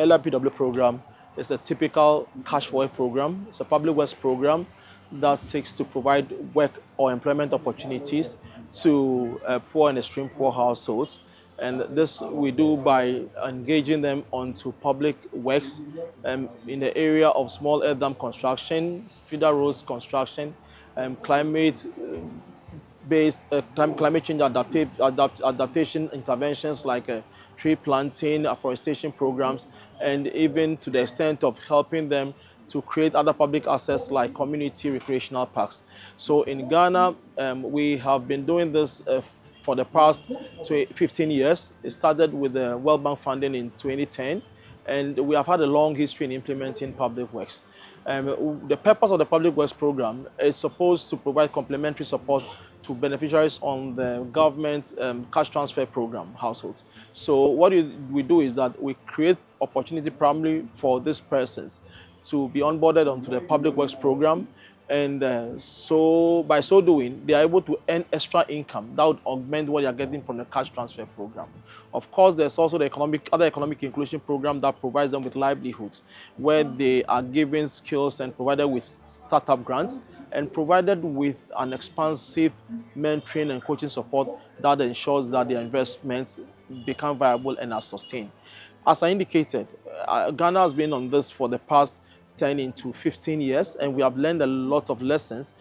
LIPW program is a typical cash for work program. It's a public works program that seeks to provide work or employment opportunities to poor and extreme poor households. And this we do by engaging them onto public works in the area of small earth dam construction, feeder roads construction, climate climate change adaptation interventions like tree planting, afforestation programs, and even to the extent of helping them to create other public assets like community recreational parks. So in Ghana, we have been doing this for the past 15 years. It started with the World Bank funding in 2010, and we have had a long history in implementing public works. The purpose of the public works program is supposed to provide complementary support to beneficiaries on the government cash transfer program households. So what we do is that we create opportunity primarily for these persons to be onboarded onto the public works program, and so by so doing, they are able to earn extra income that would augment what they are getting from the cash transfer program. Of course, there's also the other economic inclusion program that provides them with livelihoods, where they are given skills and provided with startup grants and provided with an expansive mentoring and coaching support that ensures that their investments become viable and are sustained. As I indicated, Ghana has been on this for the past 10 into 15 years, and we have learned a lot of lessons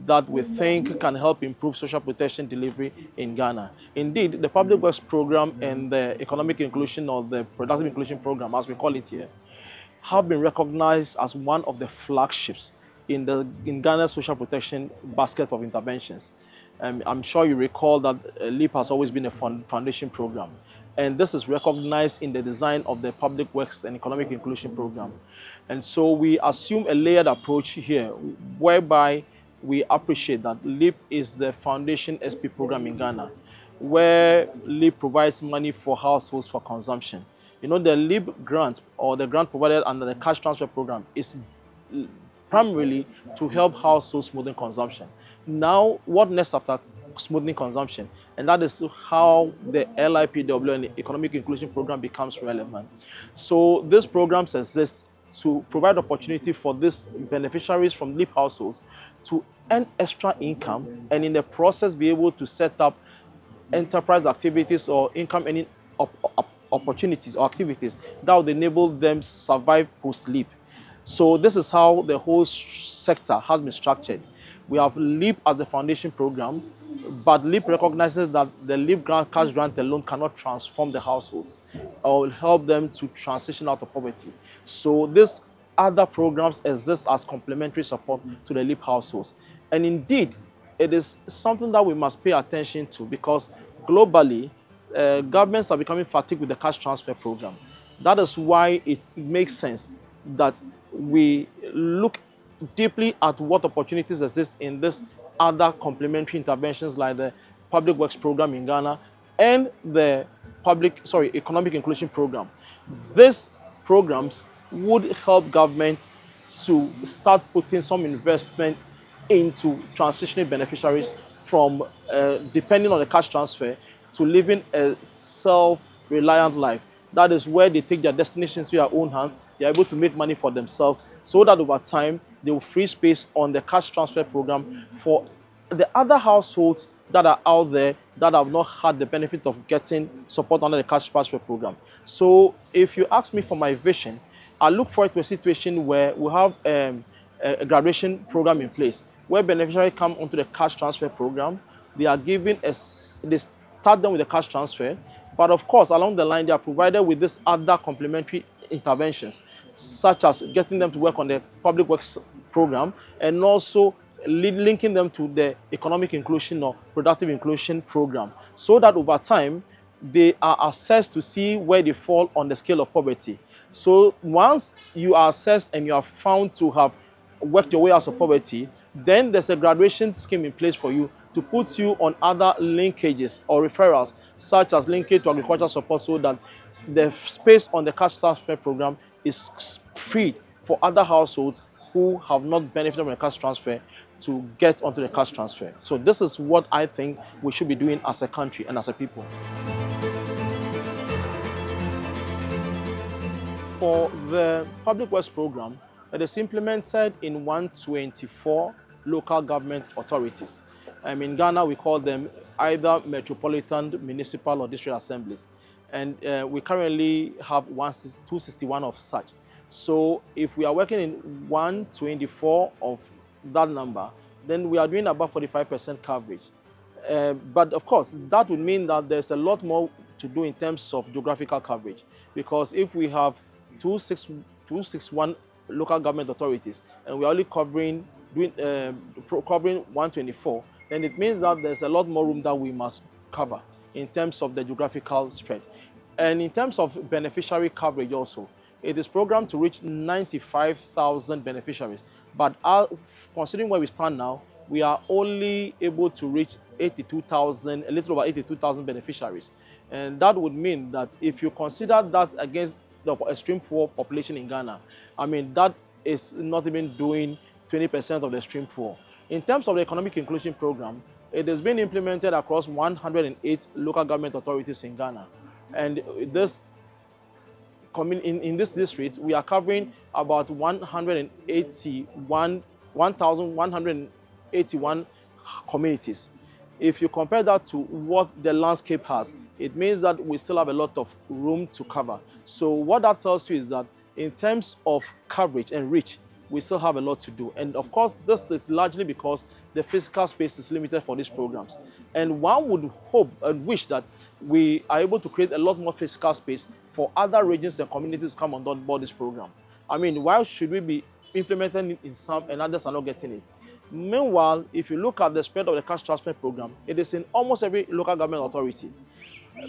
that we think can help improve social protection delivery in Ghana. Indeed, the public works program and the economic inclusion or the productive inclusion program, as we call it here, have been recognized as one of the flagships in Ghana's social protection basket of interventions. I'm sure you recall that LIP has always been a foundation program, and this is recognized in the design of the public works and economic inclusion program. And so we assume a layered approach here, whereby we appreciate that LIP is the foundation SP program in Ghana, where LIP provides money for households for consumption. You know, the LIP grant, or the grant provided under the cash transfer program, is primarily to help households smoothing consumption. Now, what next after smoothing consumption? And that is how the LIPW and the economic inclusion program becomes relevant. So these programs exist to provide opportunity for these beneficiaries from LIP households to earn extra income, and in the process be able to set up enterprise activities or income earning opportunities or activities that would enable them survive post-LIP. So this is how the whole sector has been structured. We have LIP as the foundation program, but LIP recognizes that the LIP cash grant alone cannot transform the households or help them to transition out of poverty. So these other programs exist as complementary support to the LIP households. And indeed, it is something that we must pay attention to, because globally, governments are becoming fatigued with the cash transfer program. That is why it makes sense that we look deeply at what opportunities exist in this other complementary interventions like the public works program in Ghana and the economic inclusion program. These programs would help government to start putting some investment into transitioning beneficiaries from depending on the cash transfer to living a self-reliant life. That is where they take their destination into their own hands. They are able to make money for themselves, so that over time they will free space on the cash transfer program for the other households that are out there that have not had the benefit of getting support under the cash transfer program. So if you ask me for my vision, I look forward to a situation where we have a graduation program in place, where beneficiaries come onto the cash transfer program. They are given they start them with the cash transfer, but of course along the line they are provided with this other complementary interventions, such as getting them to work on the public works program and also linking them to the economic inclusion or productive inclusion program, so that over time they are assessed to see where they fall on the scale of poverty. So once you are assessed and you are found to have worked your way out of poverty, then there's a graduation scheme in place for you to put you on other linkages or referrals, such as linkage to agricultural support, so that the space on the cash transfer program is freed for other households who have not benefited from the cash transfer to get onto the cash transfer. So this is what I think we should be doing as a country and as a people. For the public works program, it is implemented in 124 local government authorities. In Ghana, we call them either metropolitan, municipal, or district assemblies. And we currently have 261 of such. So if we are working in 124 of that number, then we are doing about 45% coverage. But of course, that would mean that there's a lot more to do in terms of geographical coverage. Because if we have 261 local government authorities and we're only covering 124, then it means that there's a lot more room that we must cover in terms of the geographical spread. And in terms of beneficiary coverage also, it is programmed to reach 95,000 beneficiaries. But considering where we stand now, we are only able to reach 82,000, a little over 82,000 beneficiaries. And that would mean that if you consider that against the extreme poor population in Ghana, that is not even doing 20% of the extreme poor. In terms of the economic inclusion program, it has been implemented across 108 local government authorities in Ghana. And this in this district, we are covering about 1,181 communities. If you compare that to what the landscape has, it means that we still have a lot of room to cover. So what that tells you is that in terms of coverage and reach, we still have a lot to do. And of course, this is largely because the physical space is limited for these programs. And one would hope and wish that we are able to create a lot more physical space for other regions and communities to come on board this program. Why should we be implementing it in some and others are not getting it? Meanwhile, if you look at the spread of the cash transfer program, it is in almost every local government authority.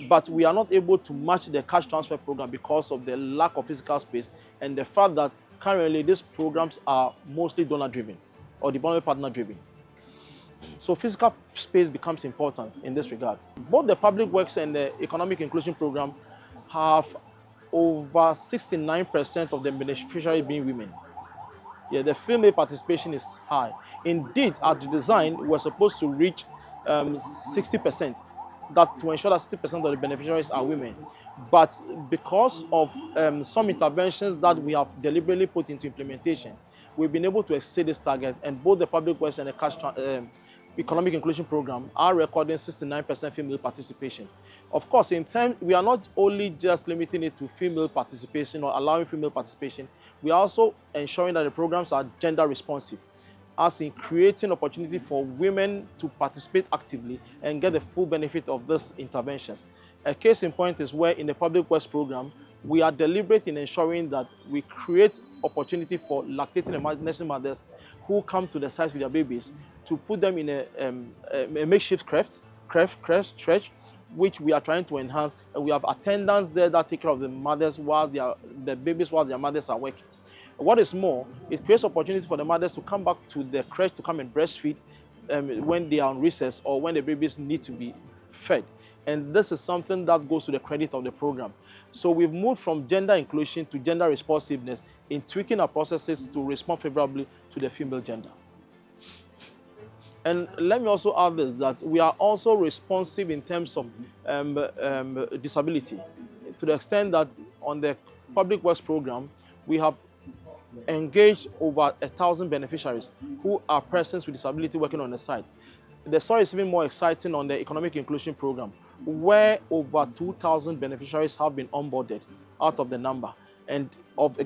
But we are not able to match the cash transfer program because of the lack of physical space and the fact that currently these programs are mostly donor-driven or development partner-driven. So physical space becomes important in this regard. Both the public works and the economic inclusion program have over 69% of the beneficiaries being women. Yeah, the female participation is high. Indeed, at the design, we're supposed to reach 60%, that to ensure that 60% of the beneficiaries are women. But because of some interventions that we have deliberately put into implementation, we've been able to exceed this target, and both the public works and the economic inclusion program are recording 69% female participation. Of course, in terms, we are not only just limiting it to female participation or allowing female participation, we are also ensuring that the programs are gender responsive, as in creating opportunity for women to participate actively and get the full benefit of these interventions. A case in point is where in the public works program, we are deliberate in ensuring that we create opportunity for lactating and nursing mothers who come to the site with their babies to put them in a makeshift crèche, which we are trying to enhance. And we have attendants there that take care of the mothers while the babies while their mothers are working. What is more, it creates opportunity for the mothers to come back to the crèche to come and breastfeed when they are on recess or when the babies need to be fed. And this is something that goes to the credit of the program. So we've moved from gender inclusion to gender responsiveness in tweaking our processes to respond favorably to the female gender. And let me also add this, that we are also responsive in terms of disability, to the extent that on the public works program, we have engaged over 1,000 beneficiaries who are persons with disability working on the site. The story is even more exciting on the economic inclusion program, where over 2,000 beneficiaries have been onboarded out of the number. And of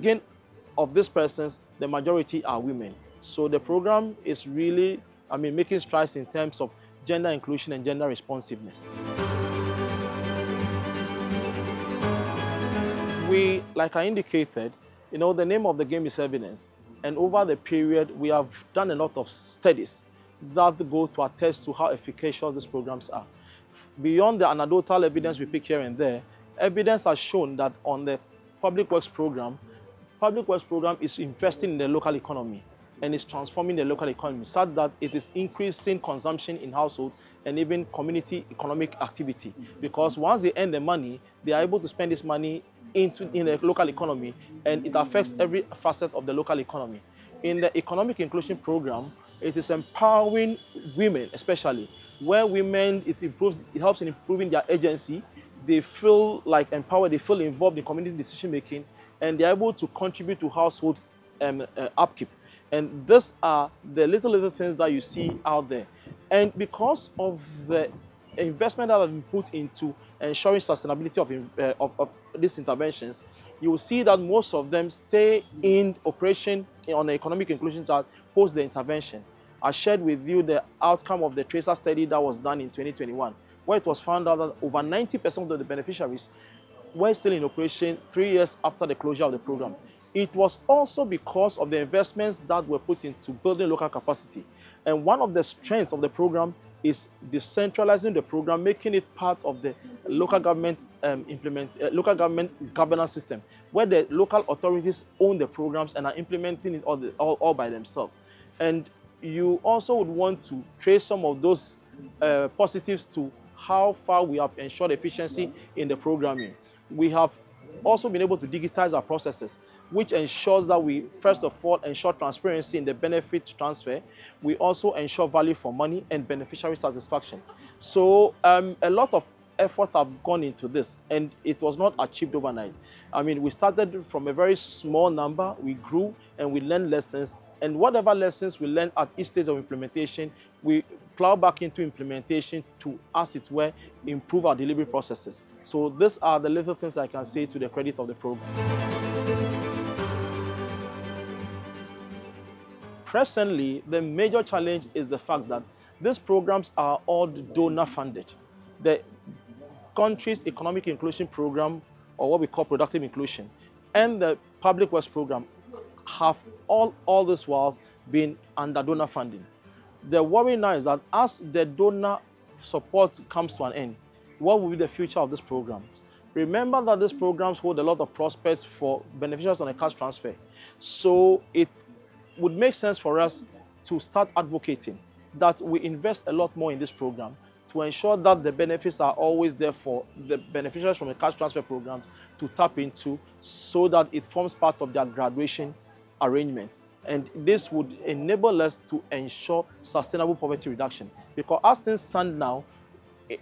these persons, the majority are women. So the program is really, making strides in terms of gender inclusion and gender responsiveness. We, like I indicated, the name of the game is evidence. And over the period, we have done a lot of studies that go to attest to how efficacious these programs are. Beyond the anecdotal evidence we pick here and there, evidence has shown that on the public works program is investing in the local economy and is transforming the local economy such that it is increasing consumption in households and even community economic activity. Because once they earn the money, they are able to spend this money in the local economy, and it affects every facet of the local economy. In the economic inclusion program, it is empowering women, especially where women, it helps in improving their agency. They feel like empowered, they feel involved in community decision making, and they're able to contribute to household upkeep. And these are the little things that you see out there. And because of the investment that has been put into ensuring sustainability of these interventions, you will see that most of them stay in operation on the economic inclusion chart post the intervention. I shared with you the outcome of the tracer study that was done in 2021, where it was found out that over 90% of the beneficiaries were still in operation 3 years after the closure of the program. It was also because of the investments that were put into building local capacity. And one of the strengths of the program is decentralizing the program, making it part of the local government local government governance system, where the local authorities own the programs and are implementing it all by themselves. And you also would want to trace some of those positives to how far we have ensured efficiency in the programming. We have also been able to digitize our processes, which ensures that we, first of all, ensure transparency in the benefit transfer. We also ensure value for money and beneficiary satisfaction. So a lot of effort have gone into this, and it was not achieved overnight. I mean, we started from a very small number, we grew, and we learned lessons. And whatever lessons we learned at each stage of implementation, we plow back into implementation to, as it were, improve our delivery processes. So these are the little things I can say to the credit of the program. Presently, the major challenge is the fact that these programs are all donor funded. The country's economic inclusion program, or what we call productive inclusion, and the public works program have all this while been under donor funding. The worry now is that as the donor support comes to an end, what will be the future of these programs? Remember that these programs hold a lot of prospects for beneficiaries on a cash transfer. So it would make sense for us to start advocating that we invest a lot more in this program to ensure that the benefits are always there for the beneficiaries from the cash transfer programs to tap into, so that it forms part of their graduation arrangements. And this would enable us to ensure sustainable poverty reduction. Because as things stand now,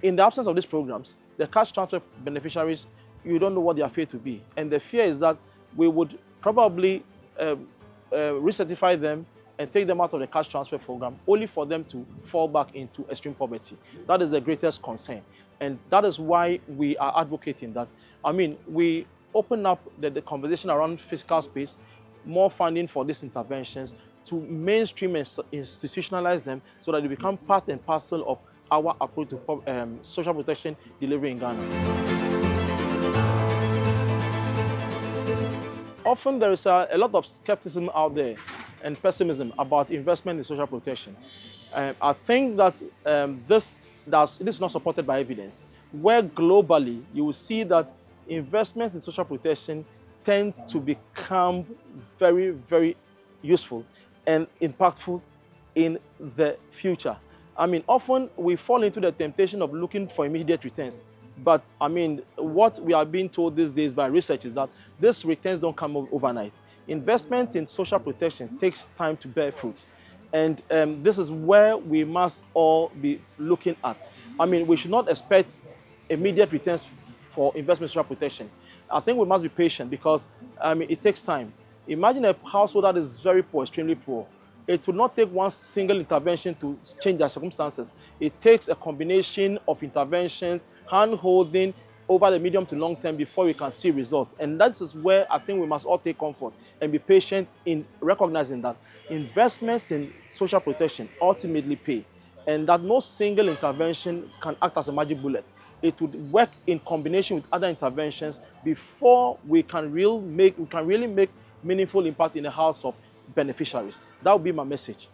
in the absence of these programs, the cash transfer beneficiaries, you don't know what their fate will be. And the fear is that we would probably recertify them and take them out of the cash transfer program, only for them to fall back into extreme poverty. That is the greatest concern. And that is why we are advocating that. I mean, we open up the conversation around fiscal space, more funding for these interventions, to mainstream and institutionalize them so that they become part and parcel of our approach to social protection delivery in Ghana. Often there is a lot of skepticism out there and pessimism about investment in social protection. I think that this is not supported by evidence, where globally you will see that investments in social protection tend to become very, very useful and impactful in the future. I mean, often we fall into the temptation of looking for immediate returns. But I mean, what we are being told these days by research is that these returns don't come overnight. Investment in social protection takes time to bear fruit. And this is where we must all be looking at. I mean, we should not expect immediate returns for investment in social protection. I think we must be patient because, I mean, it takes time. Imagine a household that is very poor, extremely poor. It will not take one single intervention to change their circumstances. It takes a combination of interventions, hand-holding over the medium to long term before we can see results. And that is where I think we must all take comfort and be patient in recognizing that investments in social protection ultimately pay, and that no single intervention can act as a magic bullet. It would work in combination with other interventions before we can really make meaningful impact in the house of beneficiaries. That would be my message.